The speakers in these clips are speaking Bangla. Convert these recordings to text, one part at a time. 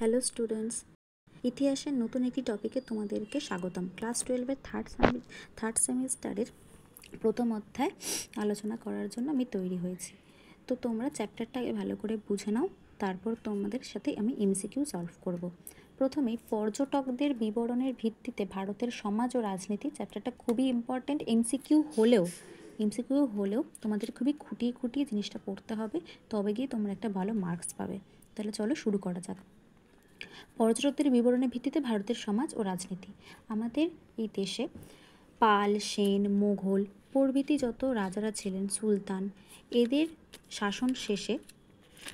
হ্যালো স্টুডেন্টস, ইতিহাসের নতুন একটি টপিকে তোমাদেরকে স্বাগতম। ক্লাস 12-এর থার্ড সেমিস্টারের প্রথম অধ্যায় আলোচনা করার জন্য আমি তৈরি হয়েছি। তো তোমরা চ্যাপ্টারটাকে ভালো করে বুঝে নাও, তারপর তোমাদের সাথে আমি এমসিকিউ সলভ করব। প্রথমেই পর্যটকদের বিবরণের ভিত্তিতে ভারতের সমাজ ও রাজনীতি চ্যাপ্টারটা খুবই ইম্পর্টেন্ট। এমসিকিউ হলেও তোমাদের খুবই খুঁটিয়ে খুঁটিয়ে জিনিসটা পড়তে হবে, তবে গিয়ে তোমরা একটা ভালো মার্কস পাবে। তাহলে চলো শুরু করা যাক। পর্যটকদের বিবরণের ভিত্তিতে ভারতের সমাজ ও রাজনীতি। আমাদের এই দেশে পাল, সেন, মোঘল প্রভৃতি যত রাজারা ছিলেন, সুলতান, এদের শাসন শেষে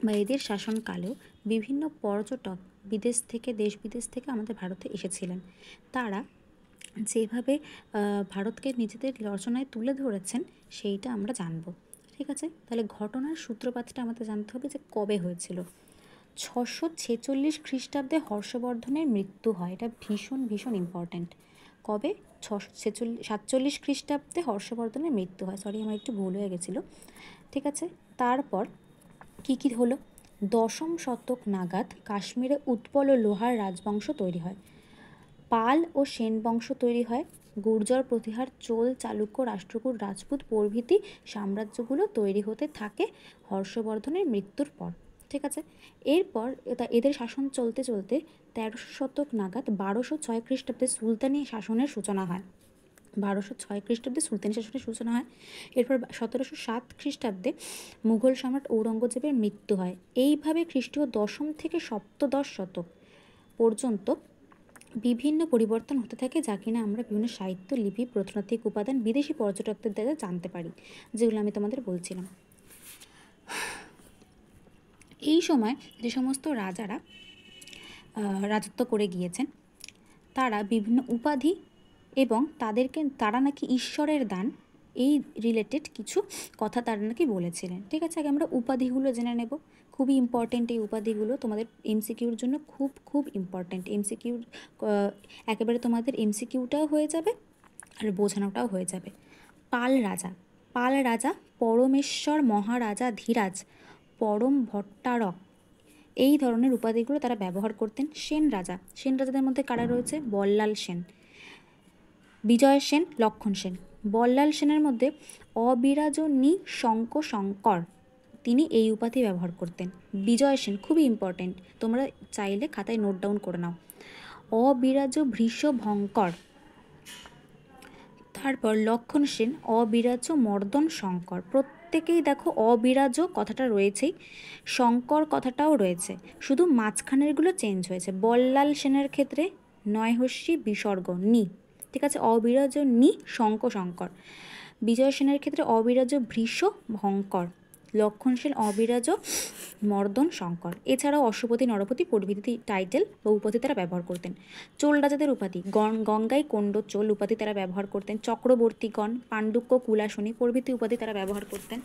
বা এদের শাসনকালেও বিভিন্ন পর্যটক দেশ বিদেশ থেকে আমাদের ভারতে এসেছিলেন। তারা যেভাবে ভারতকে নিজেদের রচনায় তুলে ধরেছেন সেইটা আমরা জানব। ঠিক আছে, তাহলে ঘটনার সূত্রপাতটা আমাদের জানতে হবে যে কবে হয়েছিল। 646 খ্রিস্টাব্দে হর্ষবর্ধনের মৃত্যু হয়। এটা ভীষণ ইম্পর্ট্যান্ট। কবে? 647 খ্রিস্টাব্দে হর্ষবর্ধনের মৃত্যু হয়। সরি, আমার একটু ভুল হয়ে গেছিলো। ঠিক আছে, তারপর কি হলো? 10ম শতক নাগাদ কাশ্মীরে উৎপল ও লোহার রাজবংশ তৈরি হয়। পাল ও সেন বংশ তৈরি হয়। গুর্জর, প্রতিহার, চোল, চালুক্য, রাষ্ট্রকূট, রাজপুত প্রভৃতি সাম্রাজ্যগুলো তৈরি হতে থাকে হর্ষবর্ধনের মৃত্যুর পর। ঠিক আছে, এরপর এদের শাসন চলতে 13শ শতক নাগাদ 1206 খ্রিস্টাব্দে সুলতানি শাসনের সূচনা হয়। 1206 খ্রিস্টাব্দে সুলতানি শাসনের সূচনা হয়। এরপর 1707 খ্রিস্টাব্দে মুঘল সম্রাট ঔরঙ্গজেবের মৃত্যু হয়। এইভাবে খ্রিস্টীয় 10ম থেকে সপ্তদশ শতক পর্যন্ত বিভিন্ন পরিবর্তন হতে থাকে, যা কিনা আমরা বিভিন্ন সাহিত্য, লিপি, প্রত্নতাত্ত্বিক উপাদান, বিদেশি পর্যটকদের দ্বারা জানতে পারি, যেগুলো আমি তোমাদের বলছিলাম। এই সময় যে সমস্ত রাজারা রাজত্ব করে গিয়েছেন, তারা বিভিন্ন উপাধি এবং তারা নাকি ঈশ্বরের দান, এই রিলেটেড কিছু কথা তারা নাকি বলেছিলেন। ঠিক আছে, আগে আমরা উপাধিগুলো জেনে নেব। খুবই ইম্পর্টেন্ট এই উপাধিগুলো, তোমাদের এমসিকিউর জন্য খুব ইম্পর্টেন্ট। একেবারে তোমাদের এমসিকিউটাও হয়ে যাবে আর বোঝানোটাও হয়ে যাবে। পাল রাজা পরমেশ্বর মহারাজা ধীরাজ, পরম ভট্টারক, এই ধরনের উপাধিগুলো তারা ব্যবহার করতেন। সেন রাজাদের মধ্যে কারা রয়েছে? বল্লাল সেন, বিজয় সেন, লক্ষণ সেন। বল্লাল সেনের মধ্যে অবিরাজনী শঙ্কর, তিনি এই উপাধি ব্যবহার করতেন। বিজয় সেন খুবই ইম্পর্টেন্ট, তোমরা চাইলে খাতায় নোট ডাউন করে নাও। অবিরাজ ভৃষভঙ্কর। তারপর লক্ষণ সেন অবিরাজ মর্দন শঙ্কর। প্রত্যেকেই দেখো অবিরাজ কথাটা রয়েছেই, শঙ্কর কথাটাও রয়েছে, শুধু মাঝখানেরগুলো চেঞ্জ হয়েছে। বল্লাল সেনের ক্ষেত্রে নয়হস্যি বিসর্গ নি। ঠিক আছে, অবিরাজ নি শঙ্কর। বিজয় সেনের ক্ষেত্রে অবিরাজ ভৃষ ভঙ্কর। লক্ষণ সেন অবিরাজ মর্দন শঙ্কর। এছাড়াও অশ্বপতি, নরপতি প্রভৃতি টাইটেল বা উপাধি তারা ব্যবহার করতেন। চোল রাজাদের উপাধি গঙ্গাই কোণ্ড চোল উপাধি তারা ব্যবহার করতেন। চক্রবর্তীগণ, পাণ্ডুক্য, কুলাশনী প্রভৃতি উপাধি তারা ব্যবহার করতেন।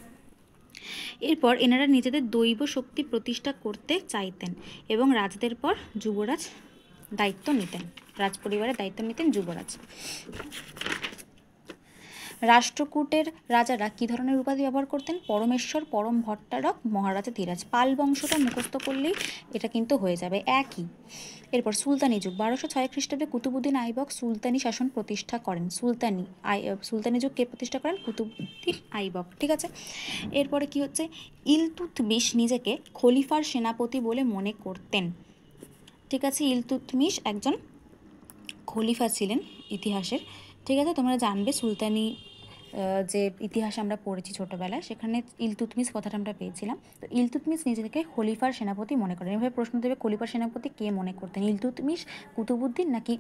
এরপর এনারা নিজেদের দৈব শক্তি প্রতিষ্ঠা করতে চাইতেন এবং রাজাদের পর যুবরাজ দায়িত্ব নিতেন, রাজপরিবারের দায়িত্ব নিতেন যুবরাজ। রাষ্ট্রকূটের রাজারা কী ধরনের উপাধি ব্যবহার করতেন? পরমেশ্বর, পরম ভট্টারক, মহারাজা ধীরাজ। পাল বংশটা মুখস্থ করলেই এটা কিন্তু হয়ে যাবে একই। এরপর সুলতানি যুগ। 1206 খ্রিস্টাব্দে কুতুবুদ্দিন আইবক সুলতানি শাসন প্রতিষ্ঠা করেন। সুলতানি যুগ কে প্রতিষ্ঠা করেন? কুতুবুদ্দিন আইবক। ঠিক আছে, এরপরে কি হচ্ছে? ইলতুৎমিশ নিজেকে খলিফার সেনাপতি বলে মনে করতেন। ঠিক আছে, ইলতুৎমিশ একজন খলিফা ছিলেন ইতিহাসের। ঠিক আছে, তোমরা জানবে সুলতানি যে ইতিহাস আমরা পড়েছি ছোটোবেলায়, সেখানে ইলতুৎমিশ কথাটা আমরা পেয়েছিলাম। তো ইলতুৎমিশ নিজেকে খলিফার সেনাপতি মনে করেন। এভাবে প্রশ্ন দেবে, খলিফার সেনাপতি কে মনে করতেন? ইলতুৎমিশ, কুতুবুদ্দিন নাকি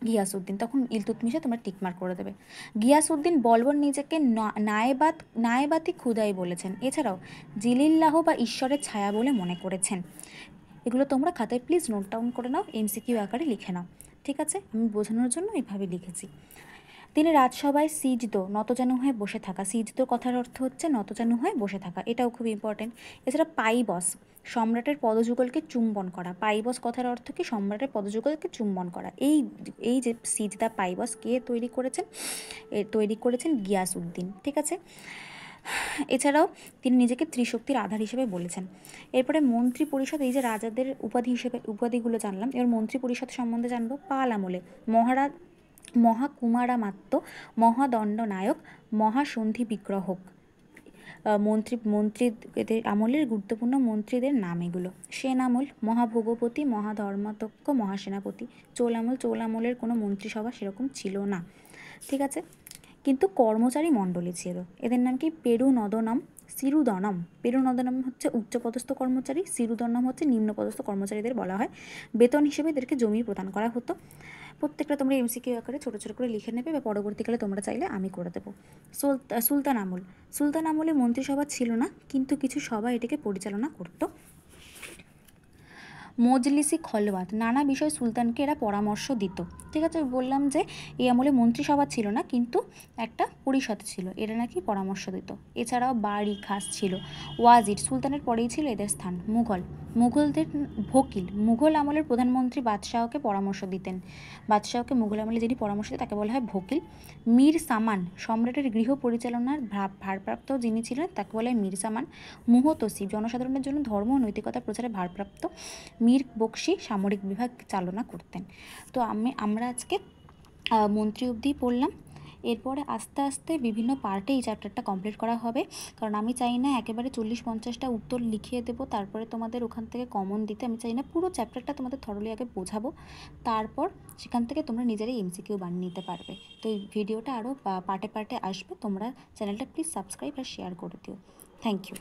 গিয়াসউদ্দিন? তখন ইলতুৎমিশে তোমরা টিকমার্ক করে দেবে। গিয়াসউদ্দিন বলবন নিজেকে নায়েবাতি খুদাই বলেছেন। এছাড়াও জিলিল্লাহ বা ঈশ্বরের ছায়া বলে মনে করেছেন। এগুলো তোমরা খাতায় প্লিজ নোট ডাউন করে নাও, এমসিকিউ আকারে লিখে নাও। ঠিক আছে, আমি বোঝানোর জন্য এইভাবে লিখেছি। তিনি রাজসভায় সিজদো, নতজানু হয়ে বসে থাকা। সিজদো কথার অর্থ হচ্ছে নতজানু হয়ে বসে থাকা, এটাও খুব ইম্পর্টেন্ট। এছাড়া পাইবস, সম্রাটের পদযুগলকে চুম্বন করা। পাইবস কথার অর্থ কি? সম্রাটের পদযুগলকে চুম্বন করা। এই যে সিজদা পাইবস কে তৈরি করেছেন? তৈরি করেছেন গিয়াসউদ্দিন। ঠিক আছে, এছাড়াও তিনি নিজেকে ত্রিশক্তির আধার হিসেবে বলেছেন। এরপরে মন্ত্রী পরিষদ, এই যে রাজাদের উপাধি হিসেবে উপাধিগুলো জানলাম, এবার মন্ত্রী পরিষদ সম্বন্ধে জানবো। পাল আমলে মহাকুমারামাত্য, মহাদণ্ডনায়ক, মহাসন্ধি বিগ্রহক মন্ত্রীদের আমলের গুরুত্বপূর্ণ মন্ত্রীদের নাম এগুলো। সেন আমল মহাভোগপতি, মহাধর্মাধ্যক্ষ, মহাসেনাপতি। চোল আমলের কোনো মন্ত্রিসভা সেরকম ছিল না, ঠিক আছে, কিন্তু কর্মচারী মণ্ডলী ছিল। এদের নাম কি? পেরুনদনম, সিরুদনম। পেরুনদনম হচ্ছে উচ্চপদস্থ কর্মচারী, সিরুদনম হচ্ছে নিম্নপদস্থ কর্মচারীদের বলা হয়। বেতন হিসেবে এদেরকে জমি প্রদান করা হতো। প্রত্যেকটা তোমরা এমসিকিউ আকারে ছোটো ছোটো করে লিখে নেবে, বা পরবর্তীকালে তোমরা চাইলে আমি করে দেবো। সুলতান আমলে মন্ত্রিসভা ছিল না, কিন্তু কিছু সভা এটিকে পরিচালনা করতো। মজলিসি খলওয়াত, নানা বিষয় সুলতানকে এরা পরামর্শ দিত, ঠিক আছে। বললাম যে এই আমলে মন্ত্রিসভা ছিল না, কিন্তু একটা পরিষদ ছিল, এরা নাকি পরামর্শ দিত। এছাড়াও বাড়ি খাস ছিল। ওয়াজির, সুলতানের পরেই ছিল এদের স্থান। মুঘলদের ভকিল, মুঘল আমলের প্রধানমন্ত্রী বাদশাহকে পরামর্শ দিতেন। বাদশাহকে মুঘল আমলে যিনি পরামর্শ দিতেন তাকে বলা হয় ভকিল। মীর সামান, সম্রাটের গৃহ পরিচালনার ভারপ্রাপ্ত যিনি ছিলেন তাকে বলা হয় মীর সামান। মুহতসিব, জনসাধারণের জন্য ধর্ম ও নৈতিকতা প্রচারে ভারপ্রাপ্ত। মীর বকশি, সামরিক বিভাগ চালনা করতেন। তো আমরা আজকে মন্ত্রী অবধি পড়লাম। এরপরে আস্তে আস্তে বিভিন্ন পার্টে এই চ্যাপ্টারটা কমপ্লিট করা হবে, কারণ আমি চাই না একেবারে 40-50টা উত্তর লিখিয়ে দেবো তারপরে তোমাদের ওখান থেকে কমন দিতে। আমি চাই না, পুরো চ্যাপ্টারটা তোমাদের থরলি আগে বোঝাবো, তারপর সেখান থেকে তোমরা নিজেরাই এমসিকিউ বানিয়ে নিতে পারবে। তো এই ভিডিওটা আরও পার্টে পার্টে আসবে। তোমরা চ্যানেলটা প্লিজ সাবস্ক্রাইব আর শেয়ার করে দিও। Thank you.